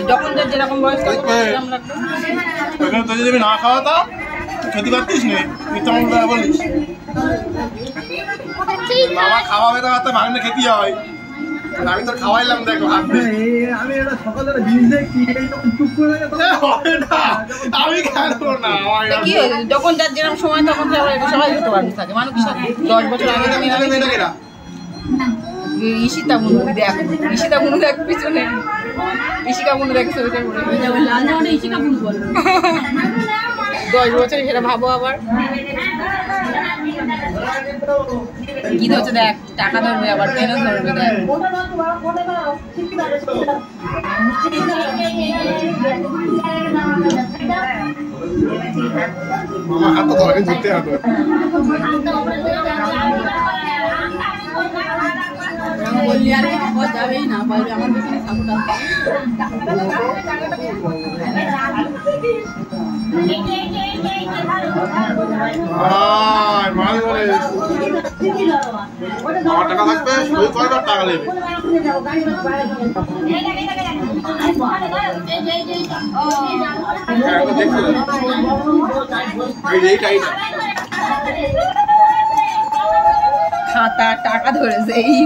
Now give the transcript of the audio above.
যখন যেরকম বয়স তুই যদি না খাওয়াতাম খেতে পারতিস নি তেমন বলিস বাবা খাওয়াবে তো হাতে ভাঙলে খেতে হয় আমি তো খাওয়াইলাম দেখো হাত আমি এটা সকালে জিনিস দেখছি আমি কেন না কি যখন যার যেরকম সময় তখন সবাই হতে পারবে থাকে মানুষ 10 বছর আগে ঈশিতা মুনু দেখ ঈশিতা মুনু দেখ পিছনে ঈশিকা মুনু দেখ ছবিটা লাল জামাটা ঈশিকা মুনু বলে 10 বছর সেটা ভাবো আবার কি হচ্ছে দেখ টাকা ধরবে আবার কেন ধরবে দেখ মামা হাত তো ধরে ধরতে হবে বললি আর কি যাবেই না বলবে আমার পিছনে সাপোর্ট আমার টাকা থাকবে সই কয়বার টাকা নেবে খাতা টাকা ধরেছে এই